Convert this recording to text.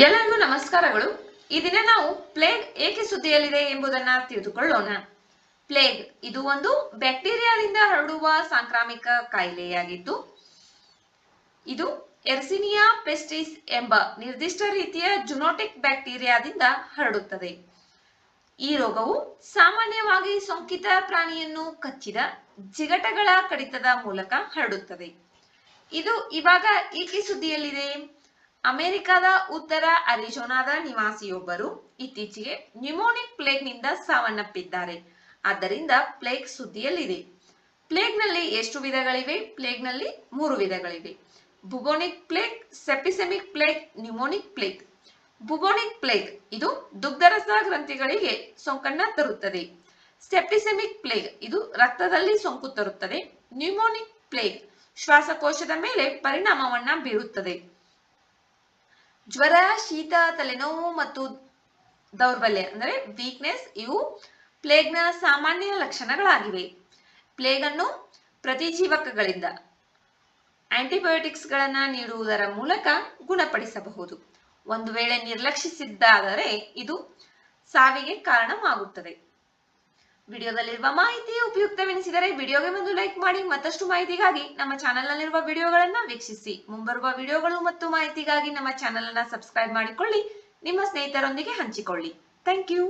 ಎಲ್ಲರಿಗೂ ನಮಸ್ಕಾರಗಳು. ಈ ದಿನ ನಾವು ಪ್ಲೇಗ್ ಏಕೆ ಸುದ್ದಿಯಲ್ಲಿದೆ ಎಂಬುದನ್ನ ತಿಳಿದುಕೊಳ್ಳೋಣ. ಪ್ಲೇಗ್ ಇದು ಒಂದು ಬ್ಯಾಕ್ಟೀರಿಯಾದಿಂದ ಹರಡುವ ಸಾಂಕ್ರಾಮಿಕ ಕಾಯಿಲೆಯಾಗಿದ್ದು, ಇದು ಎರ್ಸಿನಿಯಾ ಪೆಸ್ಟಿಸ್ ಎಂಬ ನಿರ್ದಿಷ್ಟ ರೀತಿಯ ಜುನೋಟಿಕ್ ಬ್ಯಾಕ್ಟೀರಿಯಾದಿಂದ ಹರಡುತ್ತದೆ. ಈ ರೋಗವು ಸಾಮಾನ್ಯವಾಗಿ ಸೋಂಕಿತ ಪ್ರಾಣಿಯನ್ನು ಕಚ್ಚಿದ ಜಿಗಟಗಳ ಕಡಿತದ ಮೂಲಕ ಹರಡುತ್ತದೆ. ಇದು ಇವಾಗ ಏಕೆ ಸುದ್ದಿಯಲ್ಲಿದೆ? ಅಮೆರಿಕದ ಉತ್ತರ ಅರಿಜೋನಾದ ನಿವಾಸಿಯೊಬ್ಬರು ಇತ್ತೀಚೆಗೆ ನ್ಯೂಮೋನಿಕ್ ಪ್ಲೇಗ್ನಿಂದ ಸಾವನ್ನಪ್ಪಿದ್ದಾರೆ. ಆದ್ದರಿಂದ ಪ್ಲೇಗ್ ಸುದ್ದಿಯಲ್ಲಿದೆ. ಪ್ಲೇಗ್ನಲ್ಲಿ ಎಷ್ಟು ವಿಧಗಳಿವೆ? ಪ್ಲೇಗ್ನಲ್ಲಿ 3 ವಿಧಗಳಿವೆ: ಬುಬೋನಿಕ್ ಪ್ಲೇಗ್, ಸೆಪ್ಟಿಸೆಮಿಕ್ ಪ್ಲೇಗ್, ನ್ಯೂಮೋನಿಕ್ ಪ್ಲೇಗ್. ಬುಬೋನಿಕ್ ಪ್ಲೇಗ್ ಇದು ದುಗ್ಧರಸ ಗ್ರಂಥಿಗಳಿಗೆ ಸೋಂಕನ್ನ ತರುತ್ತದೆ. ಸೆಪ್ಟಿಸೆಮಿಕ್ ಪ್ಲೇಗ್ ಇದು ರಕ್ತದಲ್ಲಿ ಸೋಂಕು ತರುತ್ತದೆ. ನ್ಯೂಮೋನಿಕ್ ಪ್ಲೇಗ್ ಶ್ವಾಸಕೋಶದ ಮೇಲೆ ಪರಿಣಾಮವನ್ನ ಬೀರುತ್ತದೆ. ಜ್ವರ, ಶೀತ, ತಲೆನೋವು ಮತ್ತು ದೌರ್ಬಲ್ಯ ಅಂದರೆ ವೀಕ್ನೆಸ್ ಇವು ಪ್ಲೇಗ್ನ ಸಾಮಾನ್ಯ ಲಕ್ಷಣಗಳಾಗಿವೆ. ಪ್ಲೇಗ್ ಅನ್ನು ಪ್ರತಿಜೀವಕಗಳಿಂದ ಆಂಟಿಬಯೋಟಿಕ್ಸ್ ಗಳನ್ನ ನೀಡುವುದರ ಮೂಲಕ ಗುಣಪಡಿಸಬಹುದು. ಒಂದು ವೇಳೆ ನಿರ್ಲಕ್ಷಿಸಿದ್ದಾದರೆ ಇದು ಸಾವಿಗೆ ಕಾರಣವಾಗುತ್ತದೆ. ವಿಡಿಯೋದಲ್ಲಿರುವ ಮಾಹಿತಿ ಉಪಯುಕ್ತವೆನಿಸಿದರೆ ವಿಡಿಯೋಗೆ ಒಂದು ಲೈಕ್ ಮಾಡಿ. ಮತ್ತಷ್ಟು ಮಾಹಿತಿಗಾಗಿ ನಮ್ಮ ಚಾನೆಲ್ ನಲ್ಲಿರುವ ವಿಡಿಯೋಗಳನ್ನ ವೀಕ್ಷಿಸಿ. ಮುಂಬರುವ ವಿಡಿಯೋಗಳು ಮತ್ತು ಮಾಹಿತಿಗಾಗಿ ನಮ್ಮ ಚಾನೆಲ್ ಅನ್ನ ಸಬ್ಸ್ಕ್ರೈಬ್ ಮಾಡಿಕೊಳ್ಳಿ. ನಿಮ್ಮ ಸ್ನೇಹಿತರೊಂದಿಗೆ ಹಂಚಿಕೊಳ್ಳಿ. Thank you.